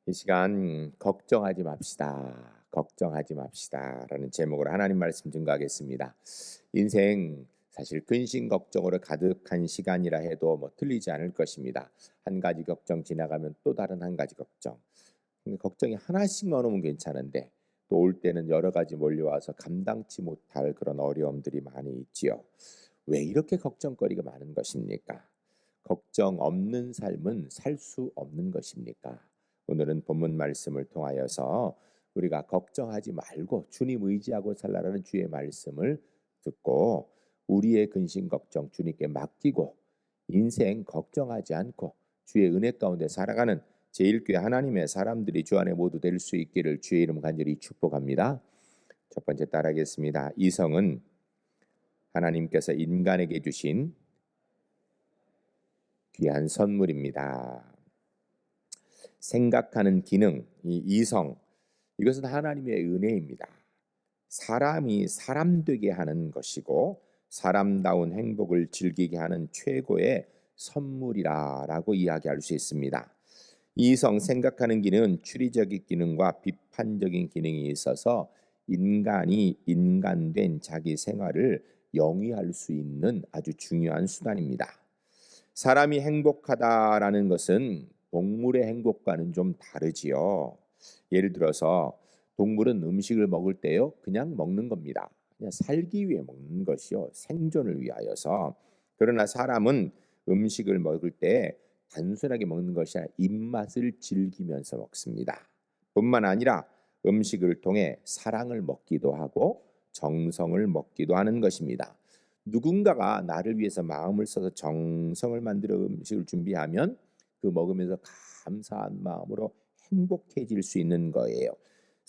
이 시간 걱정하지 맙시다. 걱정하지 맙시다라는 제목으로 하나님 말씀 증거하겠습니다. 인생 사실 근심 걱정으로 가득한 시간이라 해도 틀리지 않을 것입니다. 한 가지 걱정 지나가면 또 다른 한 가지 걱정. 근데 걱정이 하나씩만 오면 괜찮은데 또 올 때는 여러 가지 몰려와서 감당치 못할 그런 어려움들이 많이 있지요. 왜 이렇게 걱정거리가 많은 것입니까? 걱정 없는 삶은 살 수 없는 것입니까? 오늘은 본문 말씀을 통하여서 우리가 걱정하지 말고 주님 의지하고 살라라는 주의 말씀을 듣고 우리의 근심 걱정 주님께 맡기고 인생 걱정하지 않고 주의 은혜 가운데 살아가는 제1교회 하나님의 사람들이 주 안에 모두 될 수 있기를 주의 이름 간절히 축복합니다. 첫 번째 따라하겠습니다. 이성은 하나님께서 인간에게 주신 귀한 선물입니다. 생각하는 기능, 이 이성, 이것은 하나님의 은혜입니다. 사람이 사람 되게 하는 것이고 사람다운 행복을 즐기게 하는 최고의 선물이라고 이야기할 수 있습니다. 이성, 생각하는 기능은 추리적인 기능과 비판적인 기능이 있어서 인간이 인간된 자기 생활을 영위할 수 있는 아주 중요한 수단입니다. 사람이 행복하다라는 것은 동물의 행복과는 좀 다르지요. 예를 들어서 동물은 음식을 먹을 때요, 그냥 먹는 겁니다. 그냥 살기 위해 먹는 것이요, 생존을 위하여서. 그러나 사람은 음식을 먹을 때 단순하게 먹는 것이 아니라 입맛을 즐기면서 먹습니다. 뿐만 아니라 음식을 통해 사랑을 먹기도 하고 정성을 먹기도 하는 것입니다. 누군가가 나를 위해서 마음을 써서 정성을 만들어 음식을 준비하면 그 먹으면서 감사한 마음으로 행복해질 수 있는 거예요.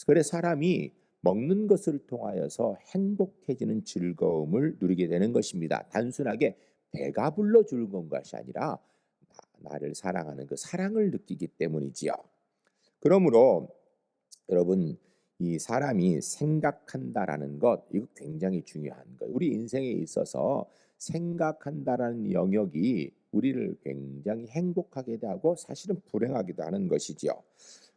그래서 사람이 먹는 것을 통하여서 행복해지는 즐거움을 누리게 되는 것입니다. 단순하게 배가 불러 즐거운 것이 아니라 나를 사랑하는 그 사랑을 느끼기 때문이지요. 그러므로 여러분, 이 사람이 생각한다라는 것, 이거 굉장히 중요한 거예요. 우리 인생에 있어서 생각한다라는 영역이 우리를 굉장히 행복하게 하고 사실은 불행하기도 하는 것이지요.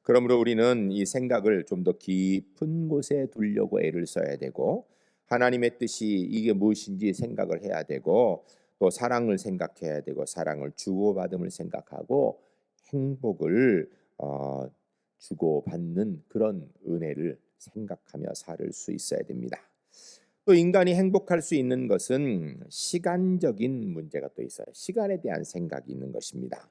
그러므로 우리는 이 생각을 좀 더 깊은 곳에 두려고 애를 써야 되고 하나님의 뜻이 이게 무엇인지 생각을 해야 되고 또 사랑을 생각해야 되고 사랑을 주고받음을 생각하고 행복을 주고받는 그런 은혜를 생각하며 살 수 있어야 됩니다. 또 인간이 행복할 수 있는 것은 시간적인 문제가 또 있어요. 시간에 대한 생각이 있는 것입니다.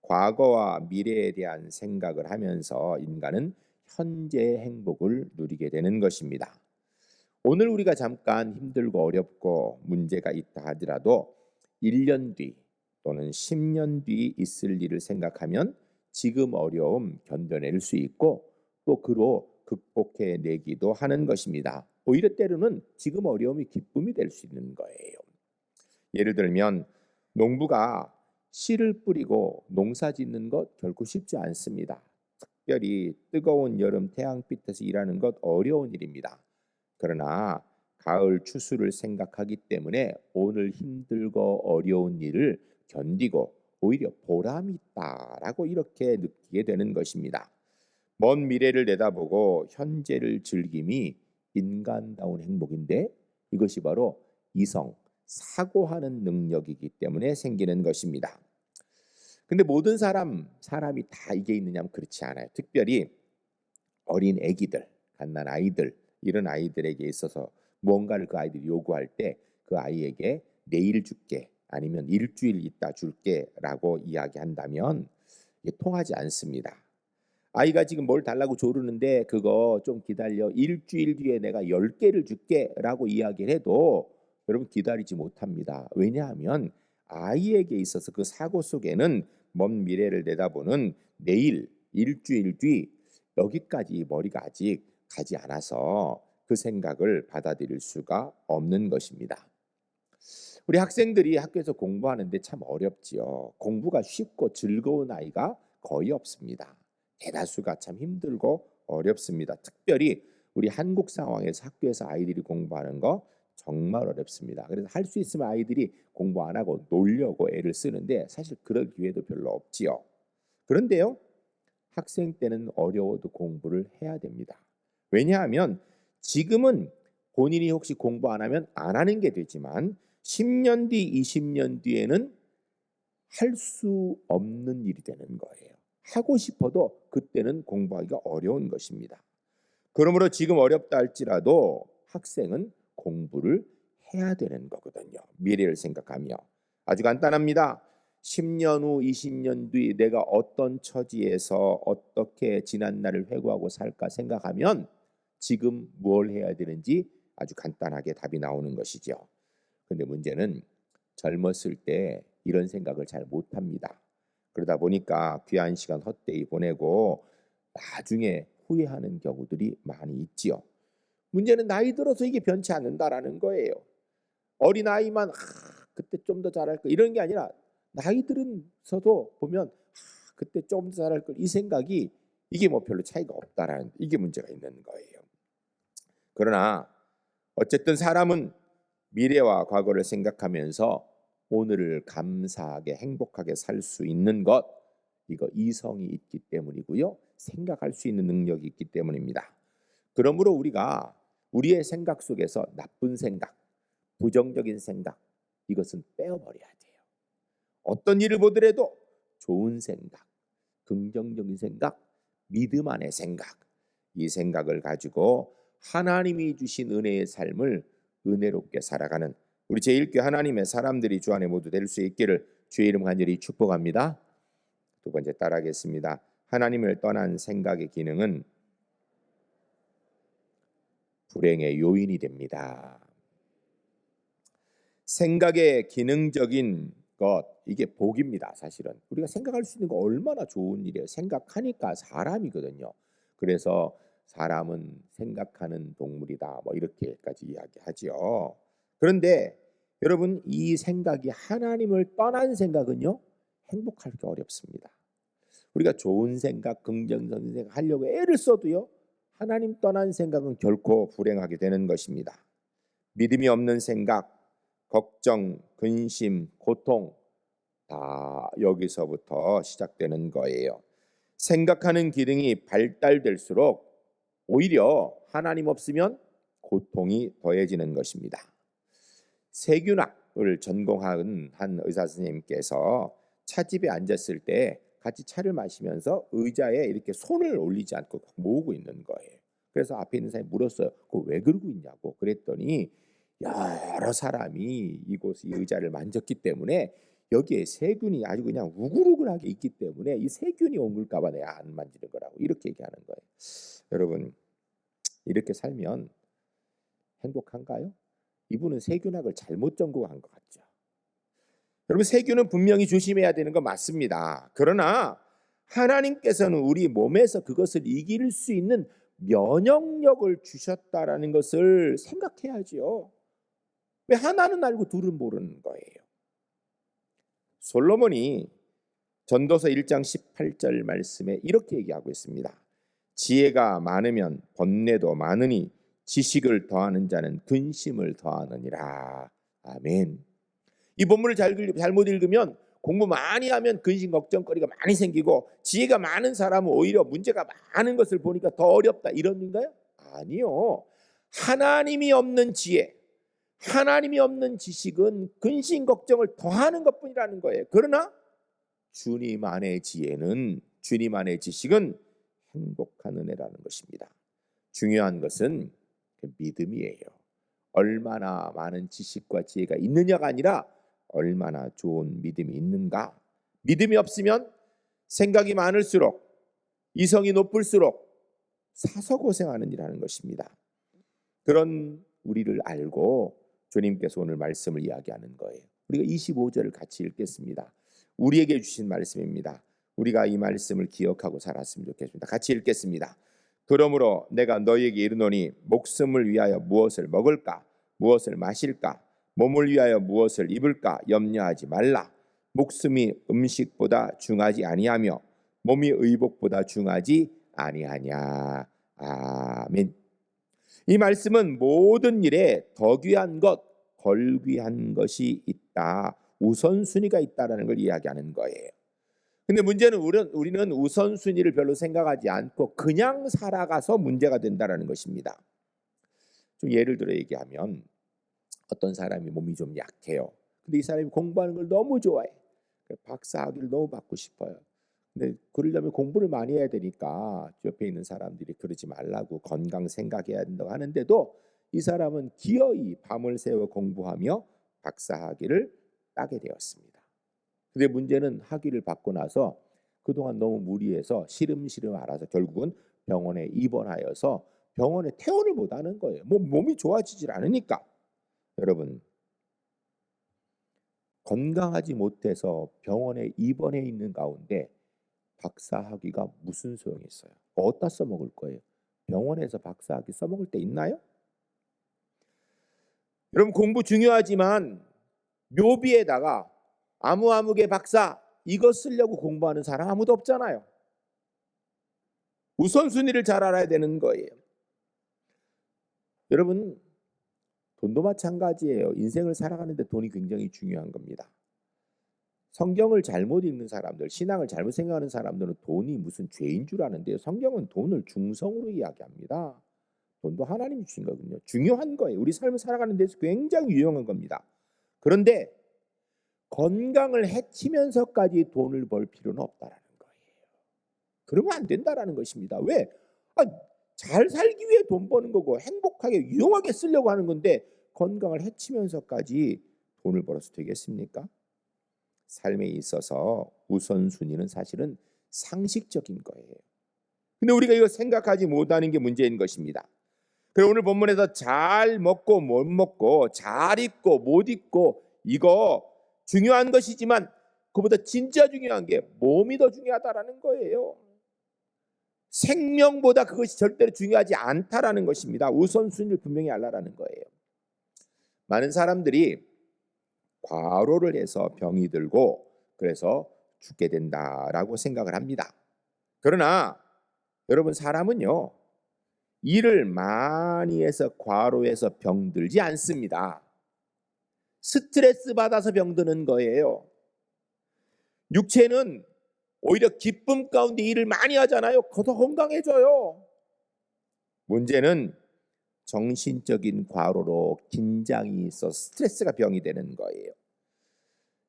과거와 미래에 대한 생각을 하면서 인간은 현재의 행복을 누리게 되는 것입니다. 오늘 우리가 잠깐 힘들고 어렵고 문제가 있다 하더라도 1년 뒤 또는 10년 뒤 있을 일을 생각하면 지금 어려움 견뎌낼 수 있고 또 그로 극복해 내기도 하는 것입니다. 오히려 때로는 지금 어려움이 기쁨이 될 수 있는 거예요. 예를 들면 농부가 씨를 뿌리고 농사 짓는 것 결코 쉽지 않습니다. 특별히 뜨거운 여름 태양빛에서 일하는 것 어려운 일입니다. 그러나 가을 추수를 생각하기 때문에 오늘 힘들고 어려운 일을 견디고 오히려 보람이 있다라고 이렇게 느끼게 되는 것입니다. 먼 미래를 내다보고 현재를 즐김이 인간다운 행복인데 이것이 바로 이성, 사고하는 능력이기 때문에 생기는 것입니다. 근데 모든 사람이 다 이게 있느냐면 그렇지 않아요. 특별히 어린 아기들, 갓난 아이들, 이런 아이들에게 있어서 무언가를 그 아이들이 요구할 때 그 아이에게 내일 줄게 아니면 일주일 있다 줄게라고 이야기한다면 이게 통하지 않습니다. 아이가 지금 뭘 달라고 조르는데 그거 좀 기다려 일주일 뒤에 내가 10개를 줄게라고 이야기를 해도 여러분 기다리지 못합니다. 왜냐하면 아이에게 있어서 그 사고 속에는 먼 미래를 내다보는 내일, 일주일 뒤 여기까지 머리가 아직 가지 않아서 그 생각을 받아들일 수가 없는 것입니다. 우리 학생들이 학교에서 공부하는데 참 어렵지요. 공부가 쉽고 즐거운 아이가 거의 없습니다. 대다수가 참 힘들고 어렵습니다. 특별히 우리 한국 상황에서 학교에서 아이들이 공부하는 거 정말 어렵습니다. 그래서 할 수 있으면 아이들이 공부 안 하고 놀려고 애를 쓰는데 사실 그럴 기회도 별로 없지요. 그런데요, 학생 때는 어려워도 공부를 해야 됩니다. 왜냐하면 지금은 본인이 혹시 공부 안 하면 안 하는 게 되지만 10년 뒤, 20년 뒤에는 할 수 없는 일이 되는 거예요. 하고 싶어도 그때는 공부하기가 어려운 것입니다. 그러므로 지금 어렵다 할지라도 학생은 공부를 해야 되는 거거든요. 미래를 생각하며. 아주 간단합니다. 10년 후, 20년 뒤 내가 어떤 처지에서 어떻게 지난 날을 회고하고 살까 생각하면 지금 뭘 해야 되는지 아주 간단하게 답이 나오는 것이죠. 근데 문제는 젊었을 때 이런 생각을 잘 못합니다. 그러다 보니까 귀한 시간 헛되이 보내고 나중에 후회하는 경우들이 많이 있지요. 문제는 나이 들어서 이게 변치 않는다라는 거예요. 어린아이만 그때 좀 더 잘할 거 이런 게 아니라 나이 들은서도 보면 그때 좀 더 잘할 걸 이 생각이 이게 뭐 별로 차이가 없다라는 이게 문제가 있는 거예요. 그러나 어쨌든 사람은 미래와 과거를 생각하면서 오늘을 감사하게 행복하게 살 수 있는 것 이거 이성이 있기 때문이고요. 생각할 수 있는 능력이 있기 때문입니다. 그러므로 우리가 우리의 생각 속에서 나쁜 생각, 부정적인 생각 이것은 빼어버려야 돼요. 어떤 일을 보더라도 좋은 생각, 긍정적인 생각, 믿음 안의 생각 이 생각을 가지고 하나님이 주신 은혜의 삶을 은혜롭게 살아가는 우리 제1교 하나님의 사람들이 주 안에 모두 될 수 있기를 주의 이름 간절히 축복합니다. 두 번째 따라하겠습니다. 하나님을 떠난 생각의 기능은 불행의 요인이 됩니다. 생각의 기능적인 것 이게 복입니다. 사실은 우리가 생각할 수 있는 거 얼마나 좋은 일이에요. 생각하니까 사람이거든요. 그래서 사람은 생각하는 동물이다 뭐 이렇게까지 이야기하죠. 그런데 여러분 이 생각이 하나님을 떠난 생각은요 행복하기 어렵습니다. 우리가 좋은 생각, 긍정적인 생각 하려고 애를 써도요 하나님 떠난 생각은 결코 불행하게 되는 것입니다. 믿음이 없는 생각, 걱정, 근심, 고통 다 여기서부터 시작되는 거예요. 생각하는 기능이 발달될수록 오히려 하나님 없으면 고통이 더해지는 것입니다. 세균학을 전공한 한 의사 선생님께서 차집에 앉았을 때 같이 차를 마시면서 의자에 이렇게 손을 올리지 않고 모으고 있는 거예요. 그래서 앞에 있는 사람이 물었어요. 그거 왜 그러고 있냐고. 그랬더니 여러 사람이 이곳 이 의자를 만졌기 때문에 여기에 세균이 아주 그냥 우글우글하게 있기 때문에 이 세균이 옮을까 봐 내가 안 만지는 거라고 이렇게 얘기하는 거예요. 여러분 이렇게 살면 행복한가요? 이분은 세균학을 잘못 전공한 것 같죠. 여러분 세균은 분명히 조심해야 되는 거 맞습니다. 그러나 하나님께서는 우리 몸에서 그것을 이길 수 있는 면역력을 주셨다라는 것을 생각해야지요. 왜 하나는 알고 둘은 모르는 거예요. 솔로몬이 전도서 1장 18절 말씀에 이렇게 얘기하고 있습니다. 지혜가 많으면 번뇌도 많으니 지식을 더하는 자는 근심을 더하느니라. 아멘. 이 본문을 잘못 읽으면 공부 많이 하면 근심 걱정거리가 많이 생기고 지혜가 많은 사람은 오히려 문제가 많은 것을 보니까 더 어렵다 이런 건가요? 아니요. 하나님이 없는 지혜, 하나님이 없는 지식은 근심 걱정을 더하는 것뿐이라는 거예요. 그러나 주님 안의 지혜는 주님 안의 지식은 행복한 은혜라는 것입니다. 중요한 것은 그 믿음이에요. 얼마나 많은 지식과 지혜가 있느냐가 아니라 얼마나 좋은 믿음이 있는가. 믿음이 없으면 생각이 많을수록 이성이 높을수록 사서 고생하는 일하는 것입니다. 그런 우리를 알고 주님께서 오늘 말씀을 이야기하는 거예요. 우리가 25절을 같이 읽겠습니다. 우리에게 주신 말씀입니다. 우리가 이 말씀을 기억하고 살았으면 좋겠습니다. 같이 읽겠습니다. 그러므로 내가 너희에게 이르노니 목숨을 위하여 무엇을 먹을까 무엇을 마실까 몸을 위하여 무엇을 입을까 염려하지 말라. 목숨이 음식보다 중하지 아니하며 몸이 의복보다 중하지 아니하냐. 아멘. 이 말씀은 모든 일에 더 귀한 것, 덜 귀한 것이 있다. 우선순위가 있다라는 걸 이야기하는 거예요. 근데 문제는 우리는 우선순위를 별로 생각하지 않고 그냥 살아가서 문제가 된다라는 것입니다. 좀 예를 들어 얘기하면 어떤 사람이 몸이 좀 약해요. 근데 이 사람이 공부하는 걸 너무 좋아해. 박사 학위를 너무 받고 싶어요. 근데 그러려면 공부를 많이 해야 되니까 옆에 있는 사람들이 그러지 말라고 건강 생각해야 된다고 하는데도 이 사람은 기어이 밤을 새워 공부하며 박사 학위를 따게 되었습니다. 근데 문제는 학위를 받고 나서 그동안 너무 무리해서 시름시름 앓아서 결국은 병원에 입원하여서 병원에 퇴원을 못하는 거예요. 몸이 좋아지질 않으니까. 여러분, 건강하지 못해서 병원에 입원해 있는 가운데 박사 학위가 무슨 소용이 있어요? 어디다 써먹을 거예요? 병원에서 박사 학위 써먹을 때 있나요? 여러분, 공부 중요하지만 묘비에다가 아무개 박사 이거 쓰려고 공부하는 사람 아무도 없잖아요. 우선순위를 잘 알아야 되는 거예요. 여러분, 돈도 마찬가지예요. 인생을 살아가는데 돈이 굉장히 중요한 겁니다. 성경을 잘못 읽는 사람들, 신앙을 잘못 생각하는 사람들은 돈이 무슨 죄인 줄 아는데요. 성경은 돈을 중성으로 이야기합니다. 돈도 하나님이 주신 거거든요. 중요한 거예요. 우리 삶을 살아가는 데서 굉장히 유용한 겁니다. 그런데 건강을 해치면서까지 돈을 벌 필요는 없다라는 거예요. 그러면 안 된다라는 것입니다. 왜? 잘 살기 위해 돈 버는 거고 행복하게 유용하게 쓰려고 하는 건데 건강을 해치면서까지 돈을 벌어서 되겠습니까? 삶에 있어서 우선순위는 사실은 상식적인 거예요. 근데 우리가 이거 생각하지 못하는 게 문제인 것입니다. 그래서 오늘 본문에서 잘 먹고 못 먹고 잘 입고 못 입고 이거 중요한 것이지만 그보다 진짜 중요한 게 몸이 더 중요하다라는 거예요. 생명보다 그것이 절대로 중요하지 않다라는 것입니다. 우선순위를 분명히 알라라는 거예요. 많은 사람들이 과로를 해서 병이 들고 그래서 죽게 된다라고 생각을 합니다. 그러나 여러분, 사람은요 일을 많이 해서 과로해서 병들지 않습니다. 스트레스 받아서 병드는 거예요. 육체는 오히려 기쁨 가운데 일을 많이 하잖아요. 더 건강해져요. 문제는 정신적인 과로로 긴장이 있어 스트레스가 병이 되는 거예요.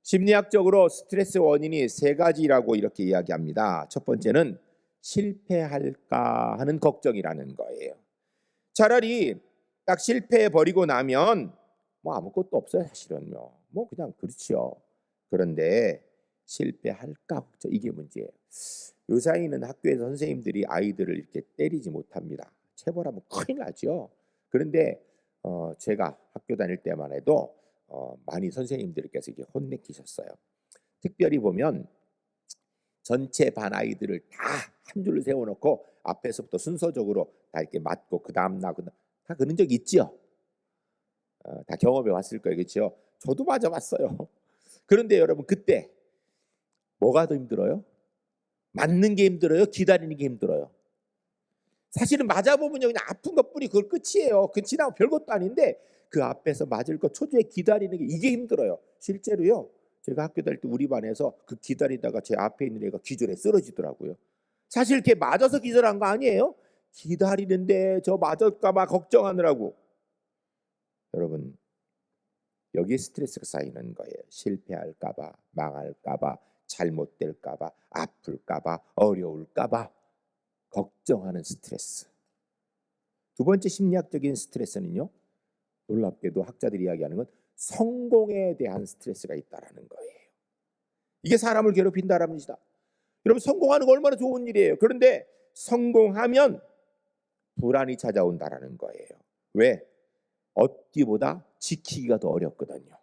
심리학적으로 스트레스 원인이 세 가지라고 이렇게 이야기합니다. 첫 번째는 실패할까 하는 걱정이라는 거예요. 차라리 딱 실패해 버리고 나면 아무것도 없어요. 사실은 그냥 그렇지요. 그런데 실패할까 걱정, 이게 문제예요. 요사이는 학교에서 선생님들이 아이들을 이렇게 때리지 못합니다. 체벌하면 큰일 나죠. 그런데 제가 학교 다닐 때만 해도 많이 선생님들께서 이렇게 혼내키셨어요. 특별히 보면 전체 반 아이들을 다 한 줄로 세워놓고 앞에서부터 순서적으로 다 이렇게 맞고 그 다음 나 다 그런 적 있죠. 다 경험해 왔을 거예요, 그렇죠? 저도 맞아봤어요. 그런데 여러분, 그때 뭐가 더 힘들어요? 맞는 게 힘들어요? 기다리는 게 힘들어요? 사실은 맞아보면요 그냥 아픈 것뿐이 그걸 끝이에요. 그 지나고 별것도 아닌데 그 앞에서 맞을 거 초조해 기다리는 게 이게 힘들어요. 실제로요, 제가 학교 다닐 때 우리 반에서 그 기다리다가 제 앞에 있는 애가 기절해 쓰러지더라고요. 사실 이렇게 맞아서 기절한 거 아니에요. 기다리는데 저 맞을까 봐 걱정하느라고. 여러분, 여기에 스트레스가 쌓이는 거예요. 실패할까 봐, 망할까 봐, 잘못될까 봐, 아플까 봐, 어려울까 봐 걱정하는 스트레스. 두 번째 심리학적인 스트레스는요, 놀랍게도 학자들이 이야기하는 건 성공에 대한 스트레스가 있다라는 거예요. 이게 사람을 괴롭힌다라는 것이다. 여러분, 성공하는 거 얼마나 좋은 일이에요. 그런데 성공하면 불안이 찾아온다라는 거예요. 왜? 얻기보다 지키기가 더 어렵거든요.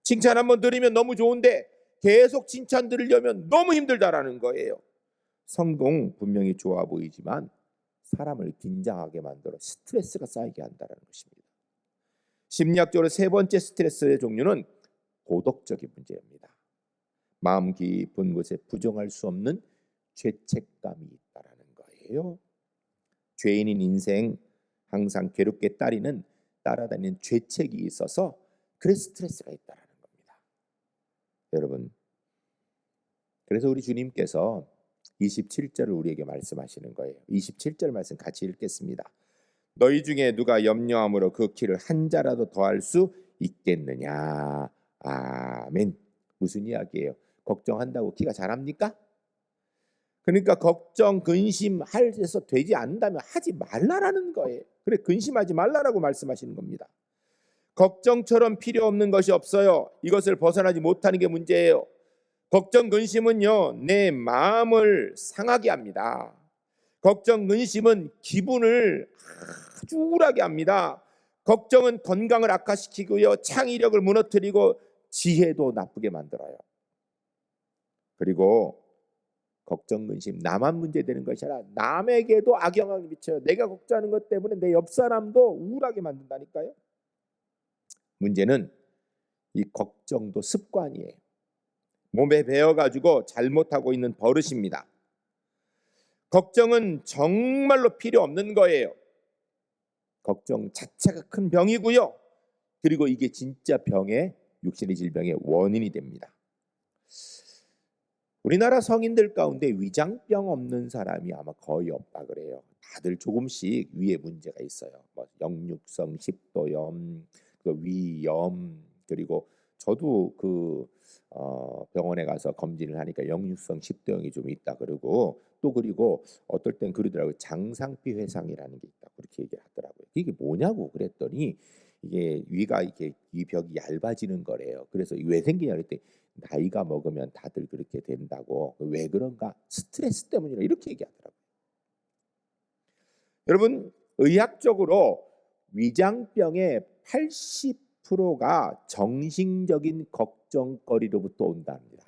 칭찬 한번 들으면 너무 좋은데 계속 칭찬 들으려면 너무 힘들다라는 거예요. 성공 분명히 좋아 보이지만 사람을 긴장하게 만들어 스트레스가 쌓이게 한다는 것입니다. 심리학적으로 세 번째 스트레스의 종류는 도덕적인 문제입니다. 마음 깊은 곳에 부정할 수 없는 죄책감이 있다라는 거예요. 죄인인 인생 항상 괴롭게 따라다니는 죄책이 있어서 그래서 스트레스가 있다라는 겁니다. 여러분, 그래서 우리 주님께서 27절을 우리에게 말씀하시는 거예요. 27절 말씀 같이 읽겠습니다. 너희 중에 누가 염려함으로 그 키를 한 자라도 더할 수 있겠느냐. 아멘. 무슨 이야기예요? 걱정한다고 키가 자랍니까? 그러니까 걱정, 근심해서 되지 않는다면 하지 말라라는 거예요. 그래, 근심하지 말라라고 말씀하시는 겁니다. 걱정처럼 필요 없는 것이 없어요. 이것을 벗어나지 못하는 게 문제예요. 걱정, 근심은요, 내 마음을 상하게 합니다. 걱정, 근심은 기분을 아주 우울하게 합니다. 걱정은 건강을 악화시키고요, 창의력을 무너뜨리고 지혜도 나쁘게 만들어요. 그리고 걱정, 근심, 나만 문제되는 것이 아니라 남에게도 악영향을 미쳐요. 내가 걱정하는 것 때문에 내 옆 사람도 우울하게 만든다니까요. 문제는 이 걱정도 습관이에요. 몸에 배어가지고 잘못하고 있는 버릇입니다. 걱정은 정말로 필요 없는 거예요. 걱정 자체가 큰 병이고요. 그리고 이게 진짜 병의, 육신의 질병의 원인이 됩니다. 우리나라 성인들 가운데 위장병 없는 사람이 아마 거의 없다 그래요. 다들 조금씩 위에 문제가 있어요. 뭐 역류성 식도염, 그 위염, 그리고 저도 병원에 가서 검진을 하니까 역류성 식도염이 좀 있다 그러고, 또 그리고 어떨 땐 그러더라고요. 장상피 회상이라는 게 있다 그렇게 얘기를 하더라고요. 이게 뭐냐고 그랬더니 이게 위가 이렇게 이 벽이 얇아지는 거래요. 그래서 왜 생기냐 그랬더니 나이가 먹으면 다들 그렇게 된다고. 왜 그런가? 스트레스 때문이라 이렇게 얘기하더라고요. 여러분, 의학적으로 위장병의 80%가 정신적인 걱정거리로부터 온답니다.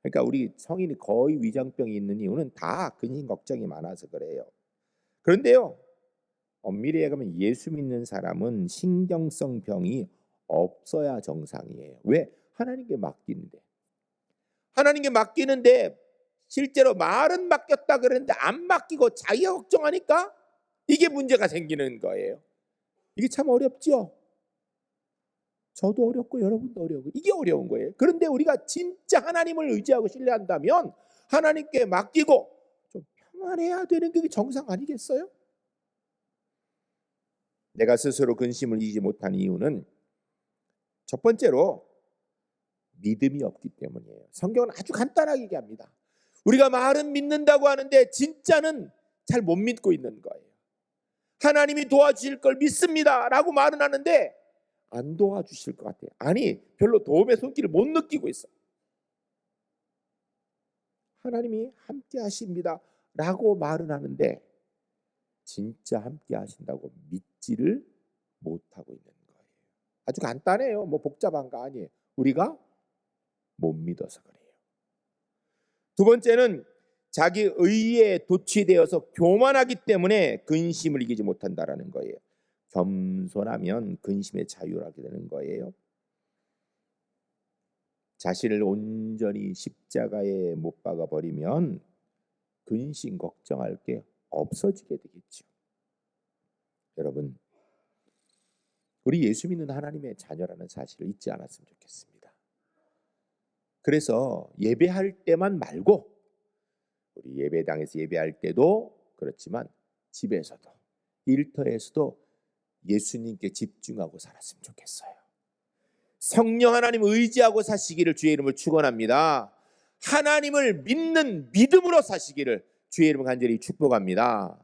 그러니까 우리 성인이 거의 위장병이 있는 이유는 다 근심 걱정이 많아서 그래요. 그런데요, 엄밀히 얘기하면 예수 믿는 사람은 신경성 병이 없어야 정상이에요. 왜? 하나님께 맡기는데. 하나님께 맡기는데 실제로 말은 맡겼다 그러는데 안 맡기고 자기가 걱정하니까 이게 문제가 생기는 거예요. 이게 참 어렵죠. 저도 어렵고 여러분도 어려우고 이게 어려운 거예요. 그런데 우리가 진짜 하나님을 의지하고 신뢰한다면 하나님께 맡기고 좀 평안해야 되는 게 정상 아니겠어요? 내가 스스로 근심을 이기지 못한 이유는 첫 번째로 믿음이 없기 때문이에요. 성경은 아주 간단하게 얘기합니다. 우리가 말은 믿는다고 하는데 진짜는 잘 못 믿고 있는 거예요. 하나님이 도와주실 걸 믿습니다 라고 말은 하는데 안 도와주실 것 같아요. 아니, 별로 도움의 손길을 못 느끼고 있어. 하나님이 함께 하십니다 라고 말은 하는데 진짜 함께 하신다고 믿지를 못하고 있는 거예요. 아주 간단해요. 뭐 복잡한 거 아니에요. 우리가 못 믿어서 그래요. 두 번째는 자기 의에 도취되어서 교만하기 때문에 근심을 이기지 못한다라는 거예요. 겸손하면 근심의 자유를 하게 되는 거예요. 자신을 온전히 십자가에 못 박아 버리면 근심 걱정할 게 없어지게 되겠죠. 여러분, 우리 예수 믿는 하나님의 자녀라는 사실을 잊지 않았으면 좋겠습니다. 그래서 예배할 때만 말고 우리 예배당에서 예배할 때도 그렇지만 집에서도 일터에서도 예수님께 집중하고 살았으면 좋겠어요. 성령 하나님 의지하고 사시기를 주의 이름으로 축원합니다. 하나님을 믿는 믿음으로 사시기를 주의 이름으로 간절히 축복합니다.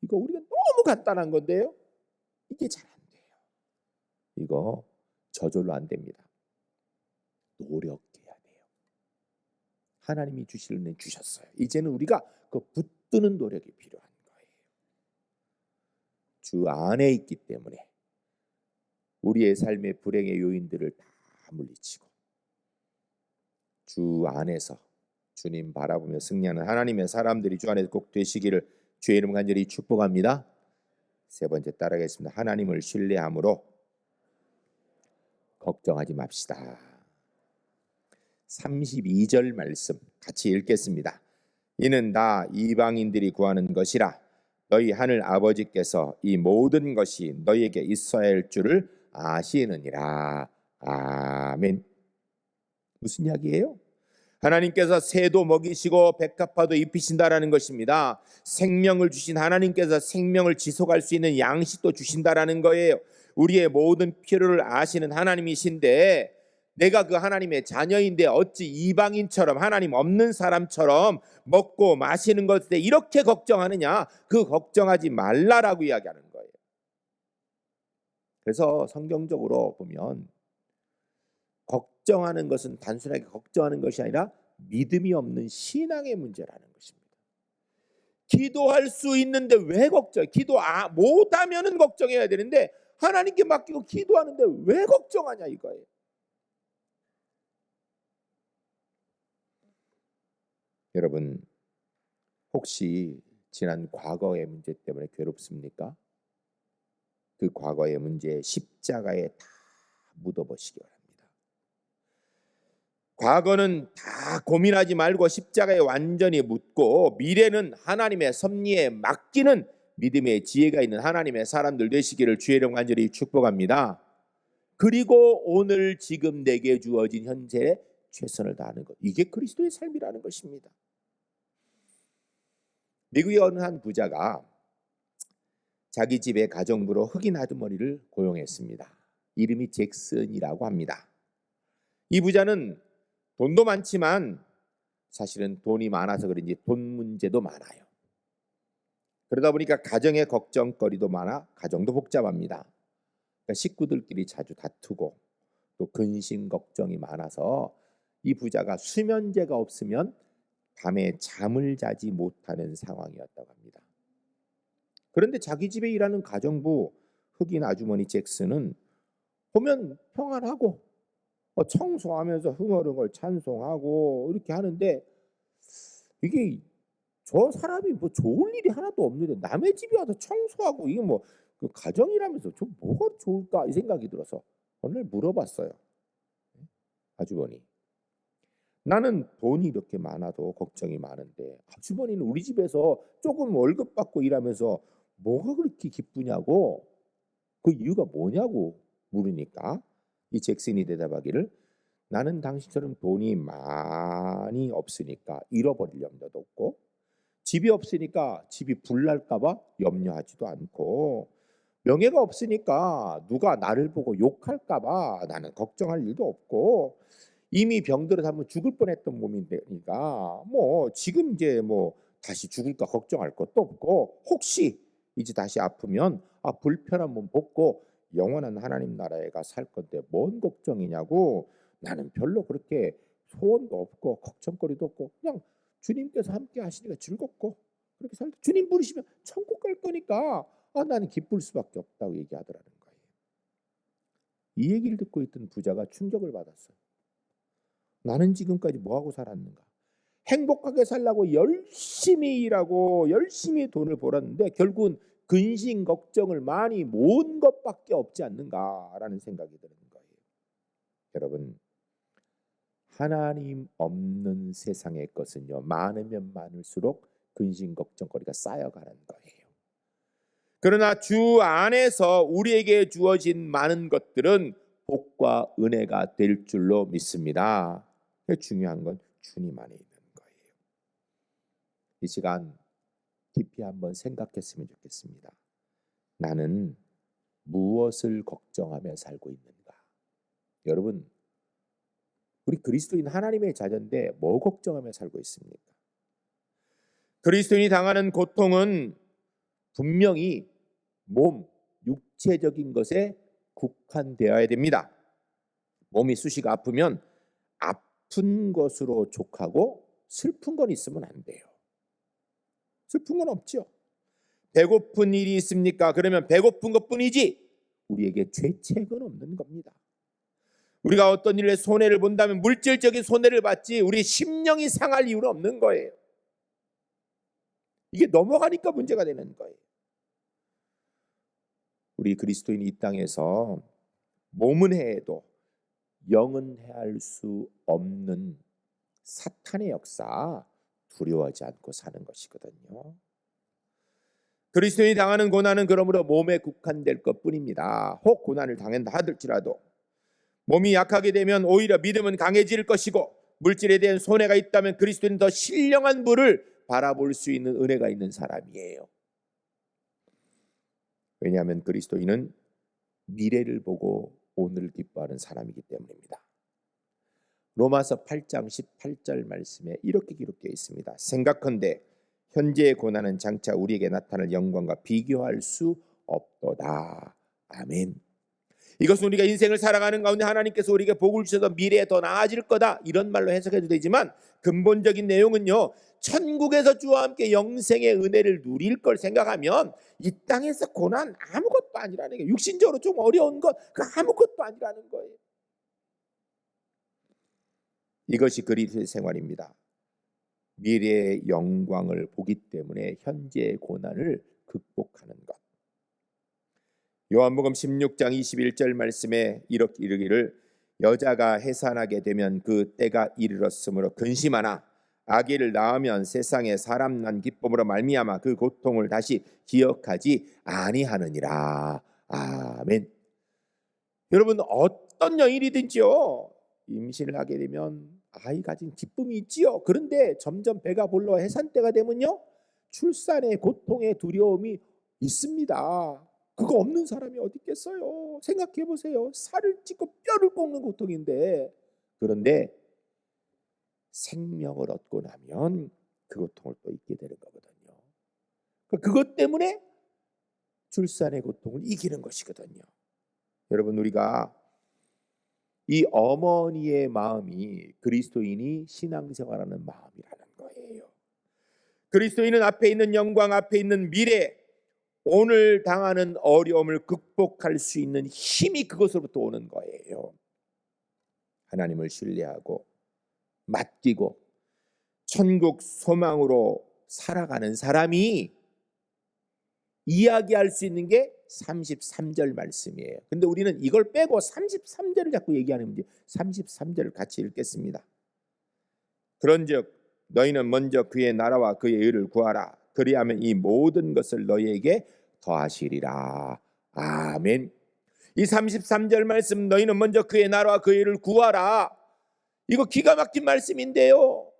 이거 우리가 너무 간단한 건데요. 이게 잘 안 돼요. 이거 저절로 안 됩니다. 노력해야 돼요. 하나님이 주실 은혜 주셨어요. 이제는 우리가 그 붙드는 노력이 필요한 거예요. 주 안에 있기 때문에 우리의 삶의 불행의 요인들을 다 물리치고 주 안에서 주님 바라보며 승리하는 하나님의 사람들이 주 안에서 꼭 되시기를 주의 이름 간절히 축복합니다. 세 번째 따라가겠습니다. 하나님을 신뢰함으로 걱정하지 맙시다. 32절 말씀 같이 읽겠습니다. 이는 다 이방인들이 구하는 것이라 너희 하늘 아버지께서 이 모든 것이 너희에게 있어야 할 줄을 아시느니라. 아멘. 무슨 이야기예요? 하나님께서 새도 먹이시고 백합화도 입히신다라는 것입니다. 생명을 주신 하나님께서 생명을 지속할 수 있는 양식도 주신다라는 거예요. 우리의 모든 필요를 아시는 하나님이신데 내가 그 하나님의 자녀인데 어찌 이방인처럼 하나님 없는 사람처럼 먹고 마시는 것에 이렇게 걱정하느냐? 그 걱정하지 말라라고 이야기하는 거예요. 그래서 성경적으로 보면 걱정하는 것은 단순하게 걱정하는 것이 아니라 믿음이 없는 신앙의 문제라는 것입니다. 기도할 수 있는데 왜 걱정? 못하면은 걱정해야 되는데 하나님께 맡기고 기도하는데 왜 걱정하냐 이거예요. 여러분 혹시 지난 과거의 문제 때문에 괴롭습니까? 그 과거의 문제 십자가에 다 묻어보시기 바랍니다. 과거는 다 고민하지 말고 십자가에 완전히 묻고 미래는 하나님의 섭리에 맡기는 믿음의 지혜가 있는 하나님의 사람들 되시기를 주의 이름 간절히 축복합니다. 그리고 오늘 지금 내게 주어진 현재에 최선을 다하는 것, 이게 그리스도의 삶이라는 것입니다. 미국의 어느 한 부자가 자기 집의 가정부로 흑인 아주머니를 고용했습니다. 이름이 잭슨이라고 합니다. 이 부자는 돈도 많지만 사실은 돈이 많아서 그런지 돈 문제도 많아요. 그러다 보니까 가정의 걱정거리도 많아 가정도 복잡합니다. 그러니까 식구들끼리 자주 다투고 또 근심 걱정이 많아서 이 부자가 수면제가 없으면 밤에 잠을 자지 못하는 상황이었다고 합니다. 그런데 자기 집에 일하는 가정부 흑인 아주머니 잭슨은 보면 평안하고 청소하면서 흥얼흥얼 찬송하고 이렇게 하는데 이게 저 사람이 뭐 좋을 일이 하나도 없는데 남의 집에 와서 청소하고 이게 뭐 그 가정이라면서 저 뭐가 좋을까 이 생각이 들어서 어느 날 물어봤어요. 아주머니, 나는 돈이 이렇게 많아도 걱정이 많은데 아주머니는 우리 집에서 조금 월급 받고 일하면서 뭐가 그렇게 기쁘냐고, 그 이유가 뭐냐고 물으니까 이 잭슨이 대답하기를, 나는 당신처럼 돈이 많이 없으니까 잃어버릴 염려도 없고 집이 없으니까 집이 불날까 봐 염려하지도 않고 명예가 없으니까 누가 나를 보고 욕할까 봐 나는 걱정할 일도 없고 이미 병들어서 한번 죽을 뻔했던 몸이니까 뭐 지금 이제 뭐 다시 죽을까 걱정할 것도 없고 혹시 이제 다시 아프면 불편한 몸 벗고 영원한 하나님 나라에 가 살 건데 뭔 걱정이냐고, 나는 별로 그렇게 소원도 없고 걱정거리도 없고 그냥 주님께서 함께 하시니까 즐겁고 그렇게 살다 주님 부르시면 천국 갈 거니까 나는 기쁠 수밖에 없다고 얘기하더라는 거예요. 이 얘기를 듣고 있던 부자가 충격을 받았어요. 나는 지금까지 뭐하고 살았는가? 행복하게 살려고 열심히 일하고 열심히 돈을 벌었는데 결국은 근심 걱정을 많이 모은 것밖에 없지 않는가라는 생각이 드는 거예요. 여러분, 하나님 없는 세상의 것은요, 많으면 많을수록 근심 걱정거리가 쌓여가는 거예요. 그러나 주 안에서 우리에게 주어진 많은 것들은 복과 은혜가 될 줄로 믿습니다. 중요한 건 주님 안에 있는 거예요. 이 시간 깊이 한번 생각했으면 좋겠습니다. 나는 무엇을 걱정하며 살고 있는가? 여러분, 우리 그리스도인 하나님의 자녀인데 뭐 걱정하며 살고 있습니까? 그리스도인이 당하는 고통은 분명히 몸, 육체적인 것에 국한되어야 됩니다. 몸이 수시가 아프면 아픈 것으로 족하고 슬픈 건 있으면 안 돼요. 슬픈 건 없죠. 배고픈 일이 있습니까? 그러면 배고픈 것뿐이지 우리에게 죄책은 없는 겁니다. 우리가 어떤 일에 손해를 본다면 물질적인 손해를 받지 우리 심령이 상할 이유는 없는 거예요. 이게 넘어가니까 문제가 되는 거예요. 우리 그리스도인이 이 땅에서 몸은 해도 영은 해할 수 없는 사탄의 역사 두려워하지 않고 사는 것이거든요. 그리스도인이 당하는 고난은 그러므로 몸에 국한될 것뿐입니다. 혹 고난을 당한다 하더라도 몸이 약하게 되면 오히려 믿음은 강해질 것이고, 물질에 대한 손해가 있다면 그리스도인은 더 신령한 부를 바라볼 수 있는 은혜가 있는 사람이에요. 왜냐하면 그리스도인은 미래를 보고 오늘을 기뻐하는 사람이기 때문입니다. 로마서 8장 18절 말씀에 이렇게 기록되어 있습니다. 생각컨대 현재의 고난은 장차 우리에게 나타날 영광과 비교할 수 없도다. 아멘. 이것은 우리가 인생을 살아가는 가운데 하나님께서 우리에게 복을 주셔서 미래에 더 나아질 거다, 이런 말로 해석해도 되지만, 근본적인 내용은요, 천국에서 주와 함께 영생의 은혜를 누릴 걸 생각하면 이 땅에서 고난 아무것도 아니라는 거예요. 육신적으로 좀 어려운 것, 그 아무것도 아니라는 거예요. 이것이 그리스도의 생활입니다. 미래의 영광을 보기 때문에 현재의 고난을 극복하는 것. 요한복음 16장 21절 말씀에 이렇게 이르기를, 여자가 해산하게 되면 그 때가 이르렀으므로 근심하나 아기를 낳으면 세상에 사람 난 기쁨으로 말미암아 그 고통을 다시 기억하지 아니하느니라. 아멘. 여러분, 어떤 여인이든지요, 임신을 하게 되면 아이 가진 기쁨이 있지요. 그런데 점점 배가 불러 해산 때가 되면요, 출산의 고통의 두려움이 있습니다. 그거 없는 사람이 어디 있겠어요? 생각해 보세요. 살을 찢고 뼈를 꺾는 고통인데, 그런데 생명을 얻고 나면 그 고통을 또 잊게 되는 거거든요. 그것 때문에 출산의 고통을 이기는 것이거든요. 여러분, 우리가 이 어머니의 마음이 그리스도인이 신앙생활하는 마음이라는 거예요. 그리스도인은 앞에 있는 영광, 앞에 있는 미래, 오늘 당하는 어려움을 극복할 수 있는 힘이 그것으로부터 오는 거예요. 하나님을 신뢰하고 맡기고 천국 소망으로 살아가는 사람이 이야기할 수 있는 게 33절 말씀이에요. 근데 우리는 이걸 빼고 33절을 자꾸 얘기하는 문제. 33절을 같이 읽겠습니다. 그런즉 너희는 먼저 그의 나라와 그의 의를 구하라. 그리하면 이 모든 것을 너희에게 더하시리라. 아멘. 이 33절 말씀, 너희는 먼저 그의 나라와 그의 의를 구하라, 이거 기가 막힌 말씀인데요,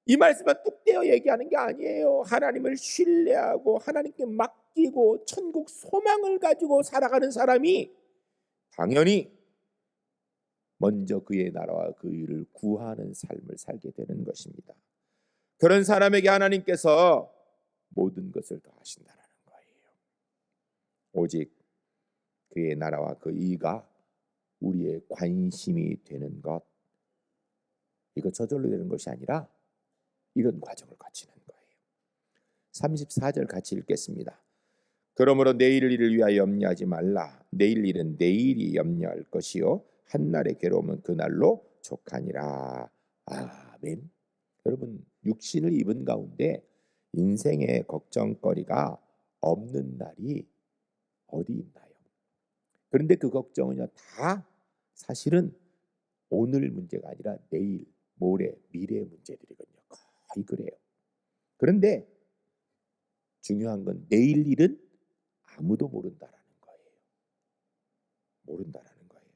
이 말씀만 뚝 떼어 얘기하는 게 아니에요. 하나님을 신뢰하고 하나님께 맡기고 천국 소망을 가지고 살아가는 사람이 당연히 먼저 그의 나라와 그 일을 구하는 삶을 살게 되는 것입니다. 그런 사람에게 하나님께서 모든 것을 더하신다는 거예요. 오직 그의 나라와 그 의가 우리의 관심이 되는 것, 이거 저절로 되는 것이 아니라 이런 과정을 거치는 거예요. 34절 같이 읽겠습니다. 그러므로 내일 일을 위하여 염려하지 말라. 내일 일은 내일이 염려할 것이요 한날의 괴로움은 그날로 족하니라. 아멘. 여러분, 육신을 입은 가운데 인생의 걱정거리가 없는 날이 어디 있나요? 그런데 그 걱정은요, 다 사실은 오늘 문제가 아니라 내일, 모레, 미래의 문제들이거든요. 거의 그래요. 그런데 중요한 건 내일 일은 아무도 모른다라는 거예요. 모른다라는 거예요.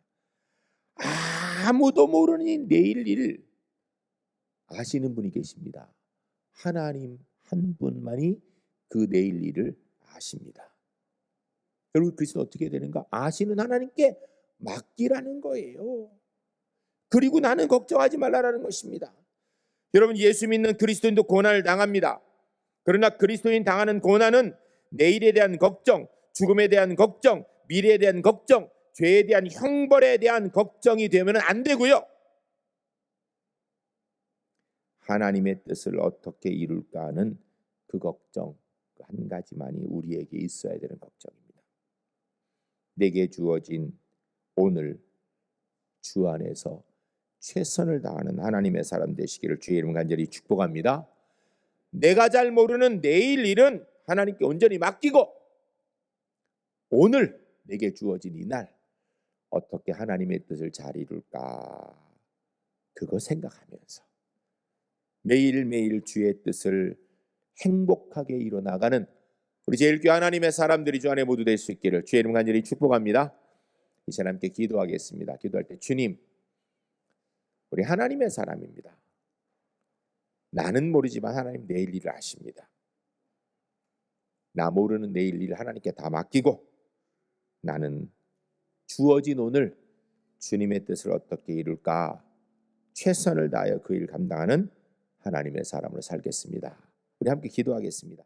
아무도 모르는 내일 일 아시는 분이 계십니다. 하나님 한 분만이 그 내일 일을 아십니다. 결국 그리스도는 어떻게 되는가? 아시는 하나님께 맡기라는 거예요. 그리고 나는 걱정하지 말라라는 것입니다. 여러분, 예수 믿는 그리스도인도 고난을 당합니다. 그러나 그리스도인 당하는 고난은 내일에 대한 걱정, 죽음에 대한 걱정, 미래에 대한 걱정, 죄에 대한 형벌에 대한 걱정이 되면 안 되고요, 하나님의 뜻을 어떻게 이룰까 하는 그 걱정, 그 한 가지만이 우리에게 있어야 되는 걱정입니다. 내게 주어진 오늘 주 안에서 최선을 다하는 하나님의 사람 되시기를 주의 이름 간절히 축복합니다. 내가 잘 모르는 내일 일은 하나님께 온전히 맡기고 오늘 내게 주어진 이 날 어떻게 하나님의 뜻을 잘 이룰까, 그거 생각하면서 매일매일 주의 뜻을 행복하게 이뤄나가는 우리 제일교회 하나님의 사람들이 주 안에 모두 될 수 있기를 주의 이름 간절히 축복합니다. 이 시간 함께 기도하겠습니다. 기도할 때 주님, 우리 하나님의 사람입니다. 나는 모르지만 하나님 내일 일을 아십니다. 나 모르는 내일 일을 하나님께 다 맡기고 나는 주어진 오늘 주님의 뜻을 어떻게 이룰까 최선을 다하여 그 일 감당하는 하나님의 사람으로 살겠습니다. 우리 함께 기도하겠습니다.